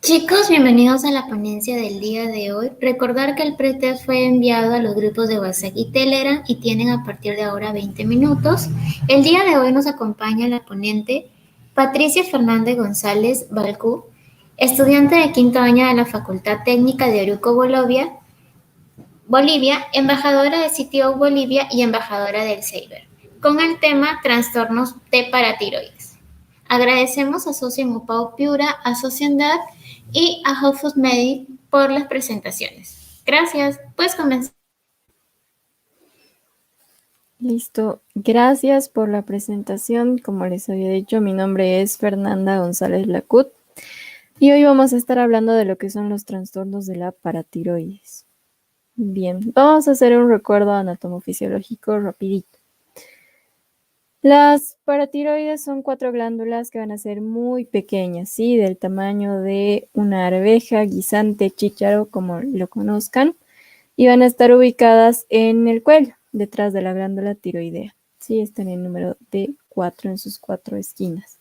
Chicos, bienvenidos a la ponencia del día de hoy. Recordar que el pretest fue enviado a los grupos de WhatsApp y Telegram y tienen a partir de ahora 20 minutos. El día de hoy nos acompaña la ponente Patricia Fernández González Balcú, estudiante de quinto año de la Facultad Técnica de Oruco, Bolivia, embajadora de CTO Bolivia y embajadora del CEIBER, con el tema trastornos de paratiroides. Agradecemos a Socium Upau Piura, a Sociedad y a Hopeful Medic por las presentaciones. Gracias, puedes comenzar. Listo, gracias por la presentación. Como les había dicho, mi nombre es Fernanda González Lacut y hoy vamos a estar hablando de lo que son los trastornos de la paratiroides. Bien, vamos a hacer un recuerdo anatomofisiológico rapidito. Las paratiroides son 4 glándulas que van a ser muy pequeñas, ¿sí? Del tamaño de una arveja, guisante, chícharo, como lo conozcan, y van a estar ubicadas en el cuello, detrás de la glándula tiroidea. Sí, está en el número de 4 en sus 4 esquinas.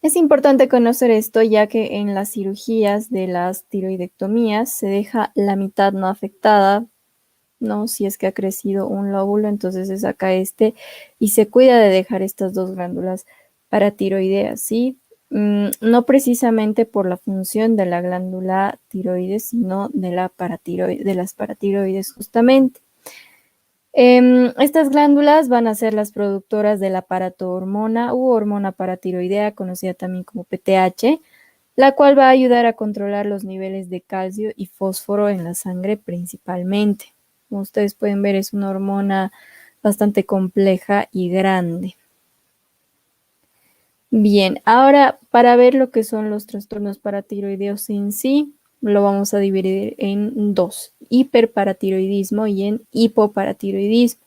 Es importante conocer esto ya que en las cirugías de las tiroidectomías se deja la mitad no afectada, ¿no? Si es que ha crecido un lóbulo, entonces se saca y se cuida de dejar estas 2 glándulas paratiroideas, ¿sí? No precisamente por la función de la glándula tiroides, sino de las paratiroides justamente. Estas glándulas van a ser las productoras de la parato-hormona u hormona paratiroidea, conocida también como PTH, la cual va a ayudar a controlar los niveles de calcio y fósforo en la sangre principalmente. Como ustedes pueden ver, es una hormona bastante compleja y grande. Bien, ahora para ver lo que son los trastornos paratiroideos en sí, lo vamos a dividir en 2, hiperparatiroidismo y en hipoparatiroidismo.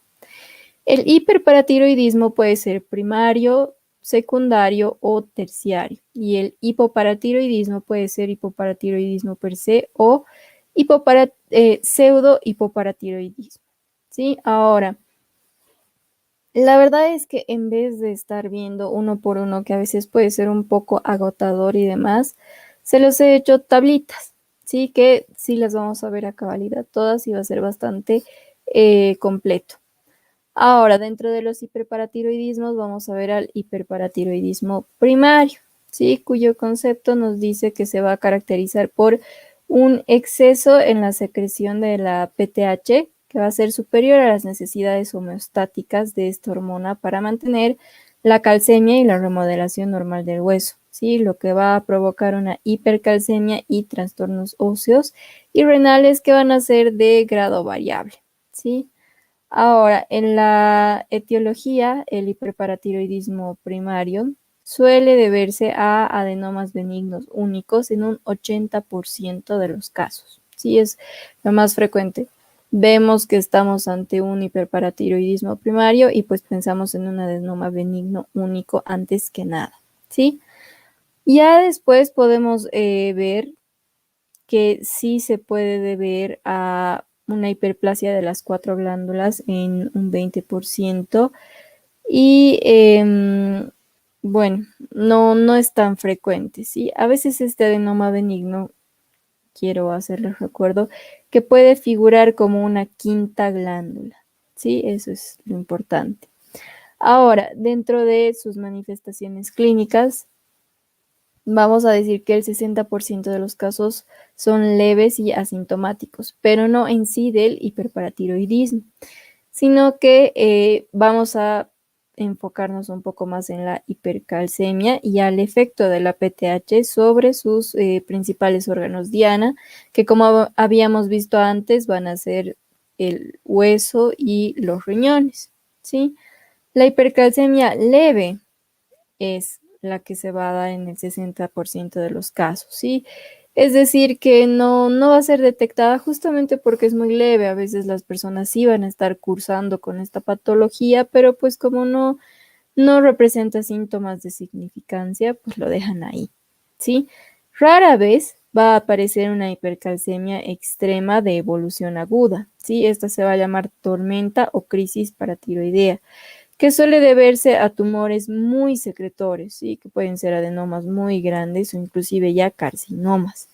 El hiperparatiroidismo puede ser primario, secundario o terciario. Y el hipoparatiroidismo puede ser hipoparatiroidismo per se o pseudo hipoparatiroidismo. ¿Sí? Ahora, la verdad es que en vez de estar viendo uno por uno, que a veces puede ser un poco agotador y demás, se los he hecho tablitas. Sí, que sí las vamos a ver a cabalidad todas y va a ser bastante completo. Ahora, dentro de los hiperparatiroidismos, vamos a ver al hiperparatiroidismo primario, ¿sí? Cuyo concepto nos dice que se va a caracterizar por un exceso en la secreción de la PTH, que va a ser superior a las necesidades homeostáticas de esta hormona para mantener la calcemia y la remodelación normal del hueso, ¿sí? Lo que va a provocar una hipercalcemia y trastornos óseos y renales que van a ser de grado variable, ¿sí? Ahora, en la etiología, el hiperparatiroidismo primario suele deberse a adenomas benignos únicos en un 80% de los casos. Sí, es lo más frecuente. Vemos que estamos ante un hiperparatiroidismo primario y pues pensamos en un adenoma benigno único antes que nada. ¿Sí? Ya después podemos ver que sí se puede deber a una hiperplasia de las 4 glándulas en un 20% y bueno, no es tan frecuente, ¿sí? A veces este adenoma benigno, quiero hacerles recuerdo, que puede figurar como una quinta glándula, ¿sí? Eso es lo importante. Ahora, dentro de sus manifestaciones clínicas, vamos a decir que el 60% de los casos son leves y asintomáticos, pero no en sí del hiperparatiroidismo, sino que vamos a enfocarnos un poco más en la hipercalcemia y al efecto de la PTH sobre sus principales órganos diana, que como habíamos visto antes van a ser el hueso y los riñones, ¿sí? La hipercalcemia leve es la que se va a dar en el 60% de los casos, ¿sí? Es decir, que no va a ser detectada justamente porque es muy leve. A veces las personas sí van a estar cursando con esta patología, pero pues como no representa síntomas de significancia, pues lo dejan ahí, ¿sí? Rara vez va a aparecer una hipercalcemia extrema de evolución aguda, ¿sí? Esta se va a llamar tormenta o crisis paratiroidea, que suele deberse a tumores muy secretorios, ¿sí? Que pueden ser adenomas muy grandes o inclusive ya carcinomas.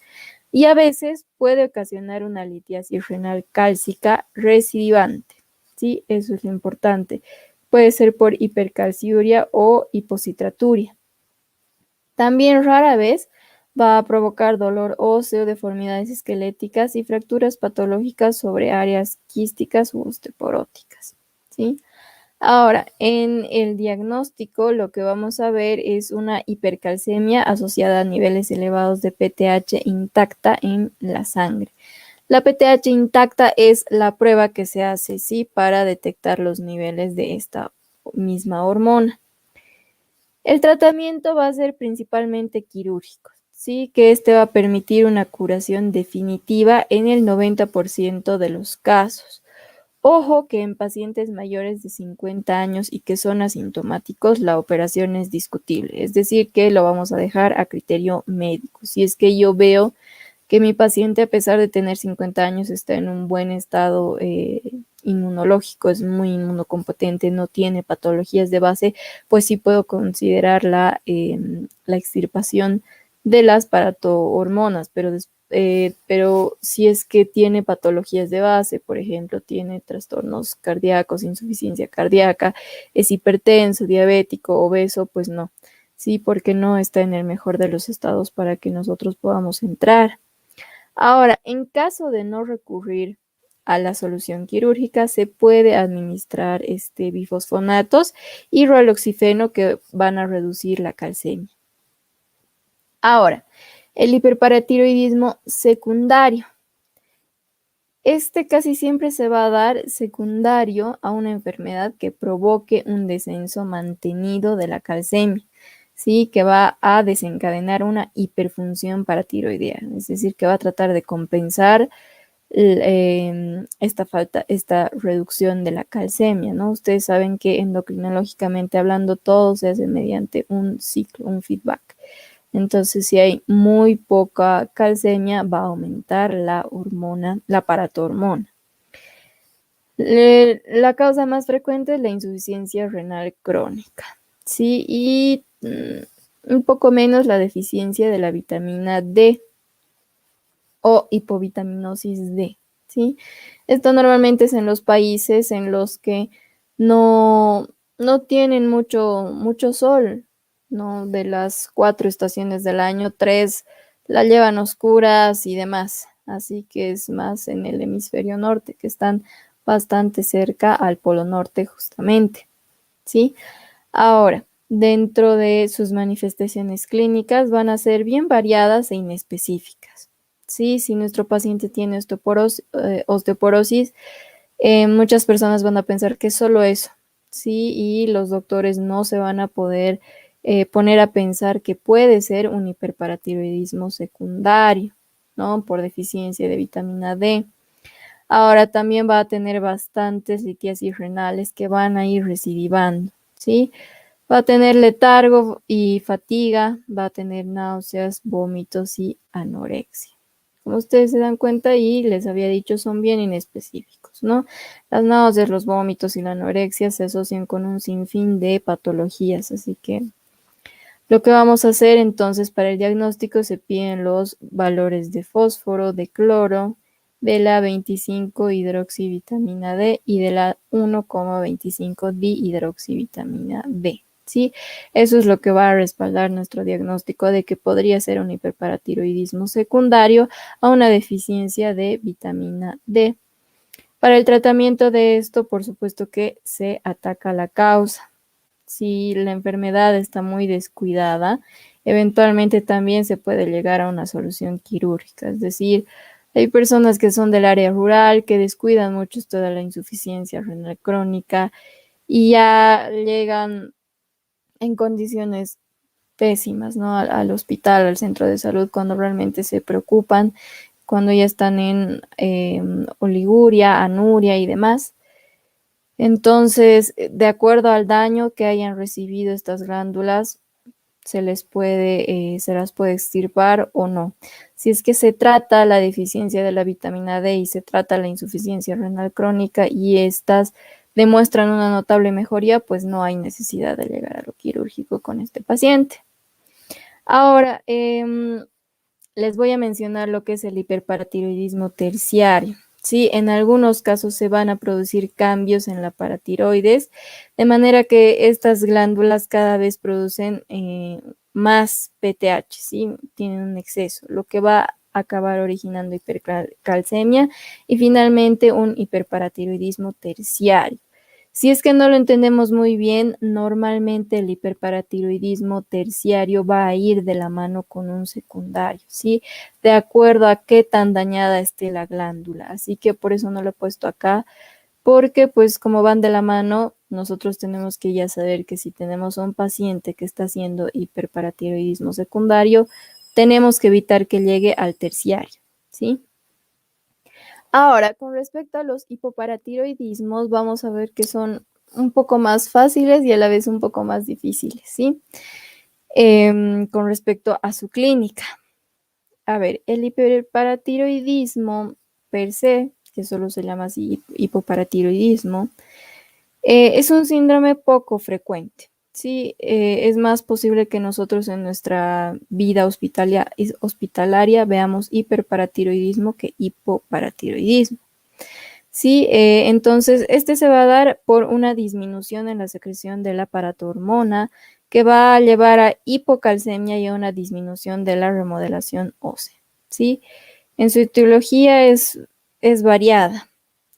Y a veces puede ocasionar una litiasis renal cálcica recidivante, ¿sí? Eso es lo importante. Puede ser por hipercalciuria o hipocitraturia. También rara vez va a provocar dolor óseo, deformidades esqueléticas y fracturas patológicas sobre áreas quísticas u osteoporóticas, ¿sí? Ahora, en el diagnóstico lo que vamos a ver es una hipercalcemia asociada a niveles elevados de PTH intacta en la sangre. La PTH intacta es la prueba que se hace, ¿sí? Para detectar los niveles de esta misma hormona. El tratamiento va a ser principalmente quirúrgico, ¿sí? Que este va a permitir una curación definitiva en el 90% de los casos. Ojo que en pacientes mayores de 50 años y que son asintomáticos, la operación es discutible, es decir, que lo vamos a dejar a criterio médico. Si es que yo veo que mi paciente, a pesar de tener 50 años, está en un buen estado inmunológico, es muy inmunocompetente, no tiene patologías de base, pues sí puedo considerar la extirpación de las paratohormonas, pero si es que tiene patologías de base, por ejemplo, tiene trastornos cardíacos, insuficiencia cardíaca, es hipertenso, diabético, obeso, pues no. Sí, porque no está en el mejor de los estados para que nosotros podamos entrar. Ahora, en caso de no recurrir a la solución quirúrgica, se puede administrar bifosfonatos y roloxifeno que van a reducir la calcemia. Ahora, el hiperparatiroidismo secundario. Este casi siempre se va a dar secundario a una enfermedad que provoque un descenso mantenido de la calcemia, ¿sí? Que va a desencadenar una hiperfunción paratiroidea, es decir, que va a tratar de compensar esta reducción de la calcemia, ¿no? Ustedes saben que endocrinológicamente hablando todo se hace mediante un ciclo, un feedback. Entonces, si hay muy poca calcemia, va a aumentar la hormona, la paratohormona. La causa más frecuente es la insuficiencia renal crónica, ¿sí? Y un poco menos la deficiencia de la vitamina D o hipovitaminosis D, ¿sí? Esto normalmente es en los países en los que no, no tienen mucho sol, ¿no? De las 4 estaciones del año, 3 la llevan oscuras y demás. Así que es más en el hemisferio norte, que están bastante cerca al polo norte justamente, ¿sí? Ahora, dentro de sus manifestaciones clínicas van a ser bien variadas e inespecíficas. Sí, si nuestro paciente tiene osteoporosis, muchas personas van a pensar que es solo eso, sí, y los doctores no se van a poder poner a pensar que puede ser un hiperparatiroidismo secundario, ¿no? Por deficiencia de vitamina D. Ahora también va a tener bastantes litiasis renales que van a ir recidivando, ¿sí? Va a tener letargo y fatiga, va a tener náuseas, vómitos y anorexia. Como ustedes se dan cuenta y les había dicho, son bien inespecíficos, ¿no? Las náuseas, los vómitos y la anorexia se asocian con un sinfín de patologías, así que lo que vamos a hacer entonces para el diagnóstico se piden los valores de fósforo, de cloro, de la 25-hidroxivitamina D y de la 1,25-dihidroxivitamina B. ¿Sí? Eso es lo que va a respaldar nuestro diagnóstico de que podría ser un hiperparatiroidismo secundario a una deficiencia de vitamina D. Para el tratamiento de esto, por supuesto que se ataca la causa. Si la enfermedad está muy descuidada, eventualmente también se puede llegar a una solución quirúrgica. Es decir, hay personas que son del área rural que descuidan mucho toda la insuficiencia renal crónica y ya llegan en condiciones pésimas, ¿no? Al hospital, al centro de salud, cuando realmente se preocupan, cuando ya están en oliguria, anuria y demás. Entonces, de acuerdo al daño que hayan recibido estas glándulas, se las puede extirpar o no. Si es que se trata la deficiencia de la vitamina D y se trata la insuficiencia renal crónica y estas demuestran una notable mejoría, pues no hay necesidad de llegar a lo quirúrgico con este paciente. Ahora, les voy a mencionar lo que es el hiperparatiroidismo terciario. Sí, en algunos casos se van a producir cambios en la paratiroides, de manera que estas glándulas cada vez producen más PTH, ¿sí? Tienen un exceso, lo que va a acabar originando hipercalcemia y finalmente un hiperparatiroidismo terciario. Si es que no lo entendemos muy bien, normalmente el hiperparatiroidismo terciario va a ir de la mano con un secundario, ¿sí? De acuerdo a qué tan dañada esté la glándula. Así que por eso no lo he puesto acá, porque pues como van de la mano, nosotros tenemos que ya saber que si tenemos a un paciente que está haciendo hiperparatiroidismo secundario, tenemos que evitar que llegue al terciario, ¿sí? Ahora, con respecto a los hipoparatiroidismos, vamos a ver que son un poco más fáciles y a la vez un poco más difíciles, ¿sí? Con respecto a su clínica. A ver, el hiperparatiroidismo per se, que solo se llama así hipoparatiroidismo, es un síndrome poco frecuente. Sí, es más posible que nosotros en nuestra vida hospitalaria veamos hiperparatiroidismo que hipoparatiroidismo. Sí, entonces este se va a dar por una disminución en la secreción de la paratormona que va a llevar a hipocalcemia y a una disminución de la remodelación ósea. ¿Sí? En su etiología es variada.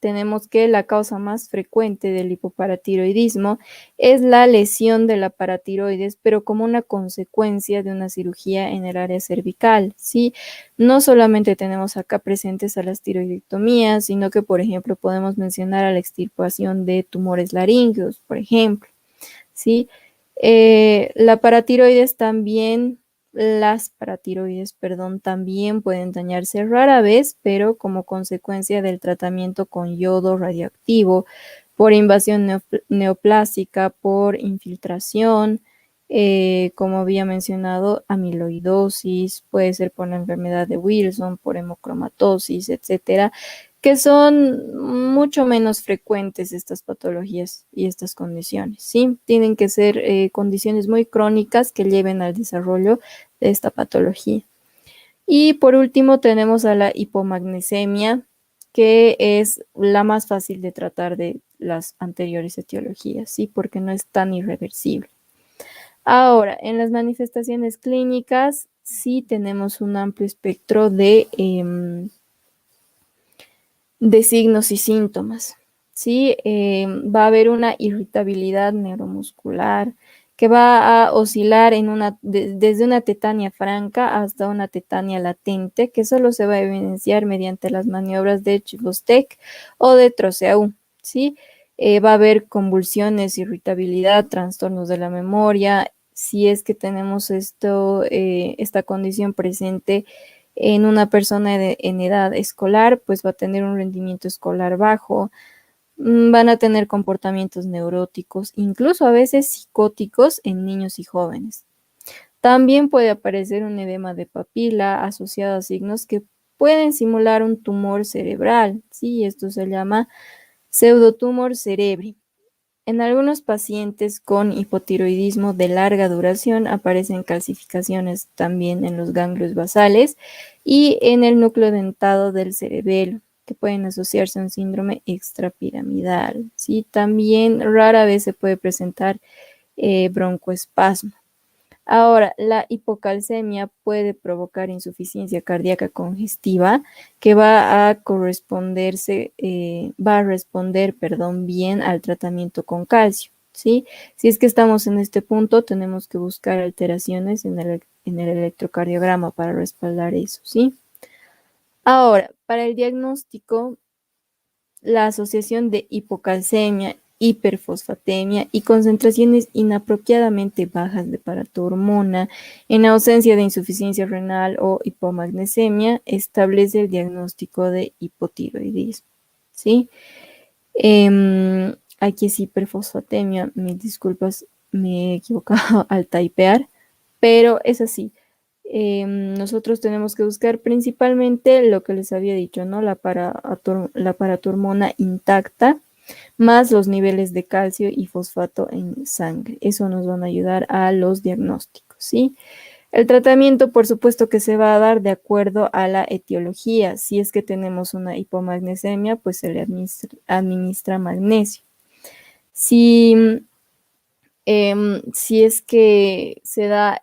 Tenemos que la causa más frecuente del hipoparatiroidismo es la lesión de la paratiroides, pero como una consecuencia de una cirugía en el área cervical, ¿sí? No solamente tenemos acá presentes a las tiroidectomías, sino que, por ejemplo, podemos mencionar a la extirpación de tumores laringeos, por ejemplo, ¿sí? La paratiroides también, las paratiroides, perdón, también pueden dañarse rara vez, pero como consecuencia del tratamiento con yodo radioactivo, por invasión neoplásica, por infiltración, como había mencionado, amiloidosis, puede ser por la enfermedad de Wilson, por hemocromatosis, etcétera, que son mucho menos frecuentes estas patologías y estas condiciones, ¿sí? Tienen que ser condiciones muy crónicas que lleven al desarrollo de esta patología. Y por último tenemos a la hipomagnesemia, que es la más fácil de tratar de las anteriores etiologías, ¿sí? Porque no es tan irreversible. Ahora, en las manifestaciones clínicas sí tenemos un amplio espectro de signos y síntomas. ¿Sí? Va a haber una irritabilidad neuromuscular que va a oscilar desde una tetania franca hasta una tetania latente, que solo se va a evidenciar mediante las maniobras de Chvostek o de Troceau. ¿Sí? Va a haber convulsiones, irritabilidad, trastornos de la memoria. Si es que tenemos esta condición presente en una persona en edad escolar, pues va a tener un rendimiento escolar bajo, van a tener comportamientos neuróticos, incluso a veces psicóticos en niños y jóvenes. También puede aparecer un edema de papila asociado a signos que pueden simular un tumor cerebral, ¿sí? Esto se llama pseudotumor cerebri. En algunos pacientes con hipotiroidismo de larga duración aparecen calcificaciones también en los ganglios basales y en el núcleo dentado del cerebelo, que pueden asociarse a un síndrome extrapiramidal. ¿Sí? También rara vez se puede presentar broncoespasmo. Ahora, la hipocalcemia puede provocar insuficiencia cardíaca congestiva que va a responder, perdón, bien al tratamiento con calcio, ¿sí? Si es que estamos en este punto, tenemos que buscar alteraciones en el electrocardiograma para respaldar eso, ¿sí? Ahora, para el diagnóstico, la asociación de hipocalcemia, hiperfosfatemia y concentraciones inapropiadamente bajas de paratormona en ausencia de insuficiencia renal o hipomagnesemia establece el diagnóstico de hipotiroidismo. ¿Sí? Aquí es hiperfosfatemia, mis disculpas, me he equivocado al typear, pero es así. Nosotros tenemos que buscar principalmente lo que les había dicho, ¿no? La paratormona intacta más los niveles de calcio y fosfato en sangre. Eso nos van a ayudar a los diagnósticos, ¿sí? El tratamiento, por supuesto, que se va a dar de acuerdo a la etiología. Si es que tenemos una hipomagnesemia, pues se le administra magnesio. Si es que se da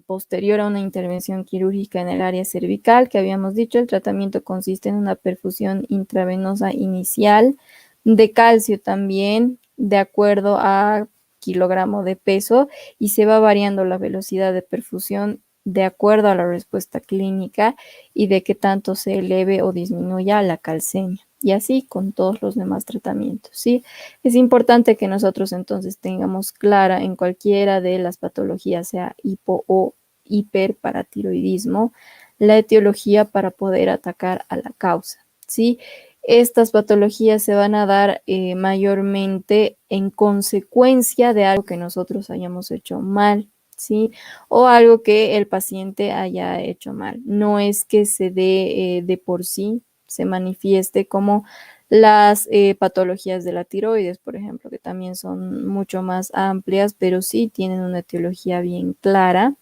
posterior a una intervención quirúrgica en el área cervical, que habíamos dicho, el tratamiento consiste en una perfusión intravenosa inicial de calcio también, de acuerdo a kilogramo de peso, y se va variando la velocidad de perfusión de acuerdo a la respuesta clínica y de qué tanto se eleve o disminuya la calcemia. Y así con todos los demás tratamientos, ¿sí? Es importante que nosotros entonces tengamos clara en cualquiera de las patologías, sea hipo o hiperparatiroidismo, la etiología para poder atacar a la causa, ¿sí? Estas patologías se van a dar mayormente en consecuencia de algo que nosotros hayamos hecho mal, ¿sí? O algo que el paciente haya hecho mal. No es que se dé de por sí, se manifieste como las patologías de la tiroides, por ejemplo, que también son mucho más amplias, pero sí tienen una etiología bien clara.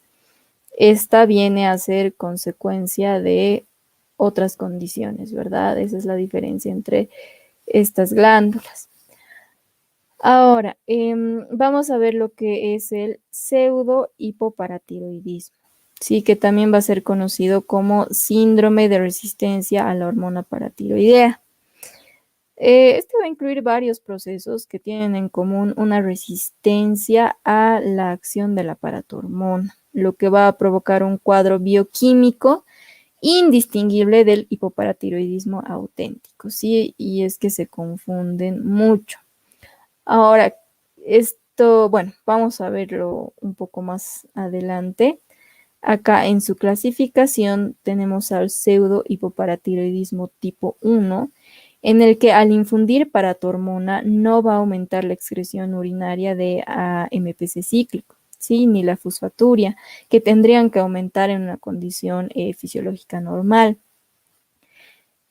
Esta viene a ser consecuencia de otras condiciones, ¿verdad? Esa es la diferencia entre estas glándulas. Ahora, vamos a ver lo que es el pseudo-hipoparatiroidismo, sí, que también va a ser conocido como síndrome de resistencia a la hormona paratiroidea. Este va a incluir varios procesos que tienen en común una resistencia a la acción de la paratormona, lo que va a provocar un cuadro bioquímico indistinguible del hipoparatiroidismo auténtico, ¿sí? Y es que se confunden mucho. Ahora, esto, bueno, vamos a verlo un poco más adelante. Acá en su clasificación tenemos al pseudo hipoparatiroidismo tipo 1, en el que al infundir paratormona no va a aumentar la excreción urinaria de AMPC cíclico, ¿sí? Ni la fosfaturia, que tendrían que aumentar en una condición fisiológica normal.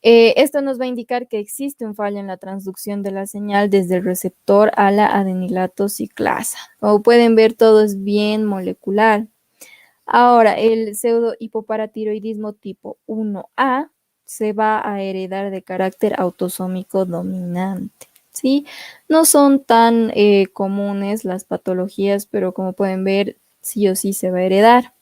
Esto nos va a indicar que existe un fallo en la transducción de la señal desde el receptor a la adenilato ciclasa. Como pueden ver, todo es bien molecular. Ahora, el pseudo hipoparatiroidismo tipo 1A se va a heredar de carácter autosómico dominante, ¿sí? No son tan comunes las patologías, pero como pueden ver, sí o sí se va a heredar.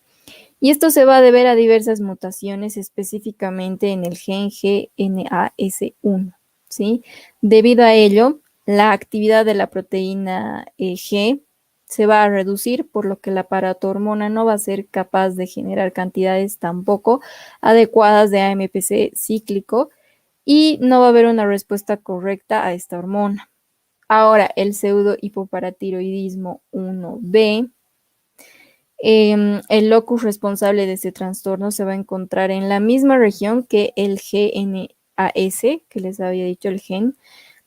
Y esto se va a deber a diversas mutaciones, específicamente en el gen GNAS1, ¿sí? Debido a ello, la actividad de la proteína G se va a reducir, por lo que la paratormona no va a ser capaz de generar cantidades tampoco adecuadas de AMPC cíclico y no va a haber una respuesta correcta a esta hormona. Ahora, el pseudo hipoparatiroidismo 1B, el locus responsable de este trastorno se va a encontrar en la misma región que el GNAS, que les había dicho el gen,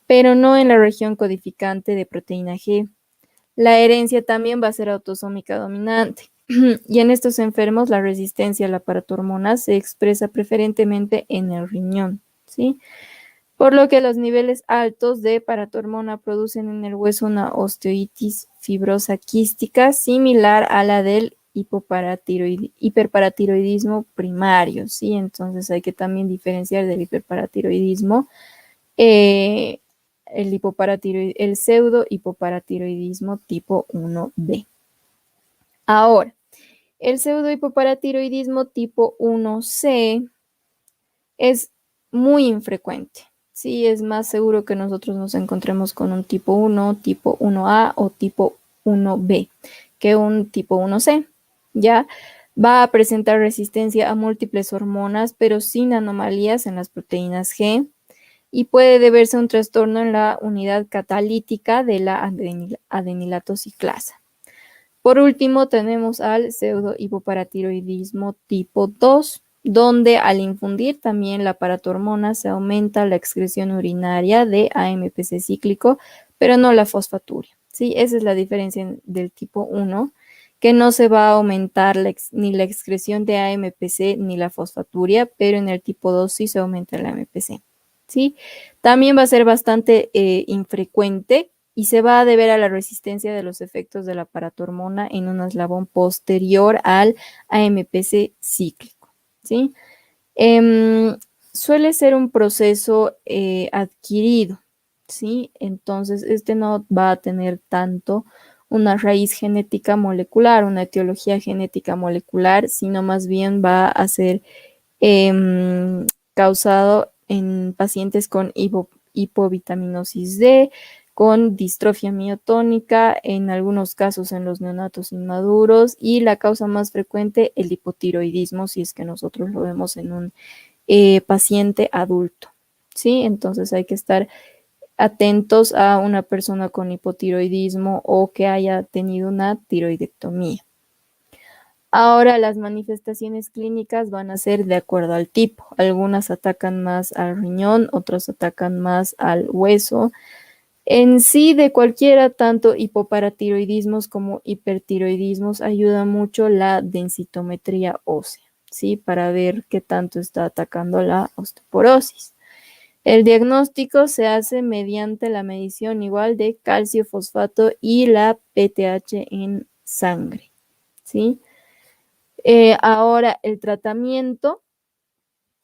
pero no en la región codificante de proteína G. La herencia también va a ser autosómica dominante. Y en estos enfermos la resistencia a la paratormona se expresa preferentemente en el riñón, ¿sí? Por lo que los niveles altos de paratormona producen en el hueso una osteoitis fibrosa quística similar a la del hiperparatiroidismo primario, ¿sí? Entonces hay que también diferenciar del hiperparatiroidismo eh, el pseudo hipoparatiroidismo tipo 1B. Ahora, el pseudo hipoparatiroidismo tipo 1C es muy infrecuente. Sí, es más seguro que nosotros nos encontremos con un tipo 1, tipo 1A o tipo 1B que un tipo 1C. Ya va a presentar resistencia a múltiples hormonas, pero sin anomalías en las proteínas G, y puede deberse a un trastorno en la unidad catalítica de la adenilato ciclasa. Por último, tenemos al pseudo hipoparatiroidismo tipo 2, donde al infundir también la paratormona se aumenta la excreción urinaria de AMPC cíclico, pero no la fosfaturia, ¿sí? Esa es la diferencia del tipo 1, que no se va a aumentar ni la excreción de AMPC ni la fosfaturia, pero en el tipo 2 sí se aumenta la AMPC. ¿sí? También va a ser bastante infrecuente y se va a deber a la resistencia de los efectos de la paratormona en un eslabón posterior al AMPC cíclico, ¿sí? Em, Suele ser un proceso adquirido, ¿sí? Entonces, este no va a tener tanto una raíz genética molecular, una etiología genética molecular, sino más bien va a ser em, causado en pacientes con hipovitaminosis D, con distrofia miotónica, en algunos casos en los neonatos inmaduros y la causa más frecuente, el hipotiroidismo, si es que nosotros lo vemos en un paciente adulto, ¿sí? Entonces hay que estar atentos a una persona con hipotiroidismo o que haya tenido una tiroidectomía. Ahora las manifestaciones clínicas van a ser de acuerdo al tipo. Algunas atacan más al riñón, otras atacan más al hueso. En sí, de cualquiera, tanto hipoparatiroidismos como hipertiroidismos, ayuda mucho la densitometría ósea, ¿sí? Para ver qué tanto está atacando la osteoporosis. El diagnóstico se hace mediante la medición igual de calcio, fosfato y la PTH en sangre, ¿sí? Ahora, el tratamiento,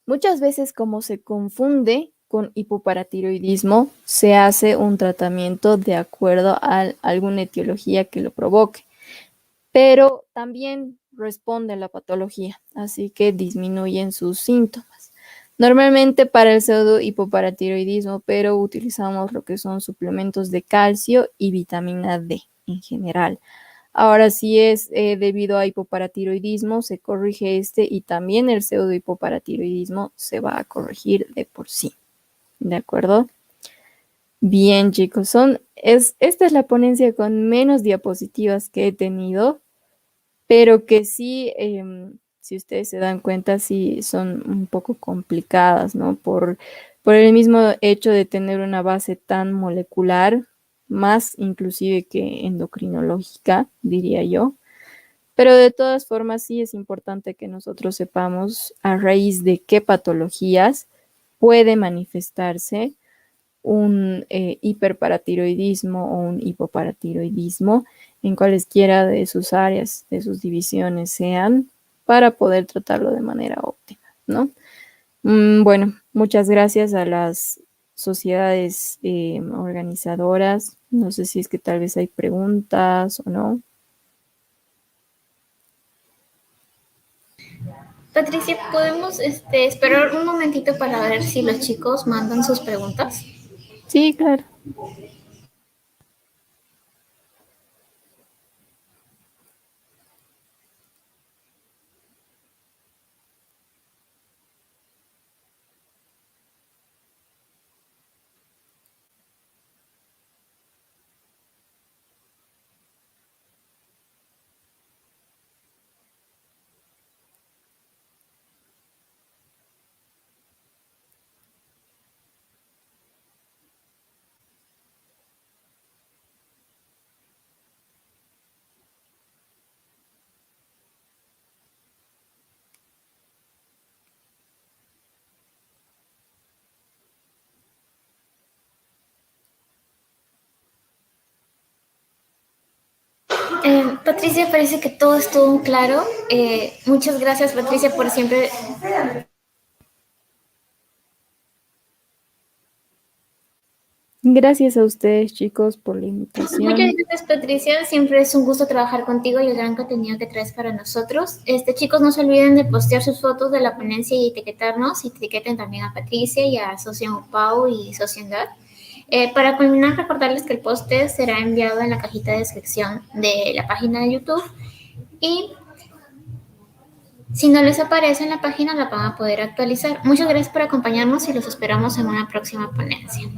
muchas veces como se confunde con hipoparatiroidismo, se hace un tratamiento de acuerdo a alguna etiología que lo provoque, pero también responde a la patología, así que disminuyen sus síntomas. Normalmente para el pseudo hipoparatiroidismo, pero utilizamos lo que son suplementos de calcio y vitamina D en general. Ahora, si es debido a hipoparatiroidismo, se corrige este y también el pseudohipoparatiroidismo se va a corregir de por sí. ¿De acuerdo? Bien, chicos, esta es la ponencia con menos diapositivas que he tenido, pero que sí, si ustedes se dan cuenta, sí son un poco complicadas, ¿no? Por el mismo hecho de tener una base tan molecular, más inclusive que endocrinológica, diría yo. Pero de todas formas, sí es importante que nosotros sepamos a raíz de qué patologías puede manifestarse un hiperparatiroidismo o un hipoparatiroidismo en cualesquiera de sus áreas, de sus divisiones sean, para poder tratarlo de manera óptima, ¿no? Bueno, muchas gracias a las sociedades organizadoras. No sé si es que tal vez hay preguntas o no. Patricia, ¿podemos esperar un momentito para ver si los chicos mandan sus preguntas? Sí, claro. Patricia, parece que todo estuvo claro. Muchas gracias, Patricia, por siempre. Gracias a ustedes, chicos, por la Muchas invitación. gracias, Patricia. Siempre es un gusto trabajar contigo y el gran contenido que traes para nosotros. Chicos, no se olviden de postear sus fotos de la ponencia y etiquetarnos. Y etiqueten también a Patricia y a Socio Pau y Sociedad. Para culminar, recordarles que el poste será enviado en la cajita de descripción de la página de YouTube. Y si no les aparece en la página, la van a poder actualizar. Muchas gracias por acompañarnos y los esperamos en una próxima ponencia.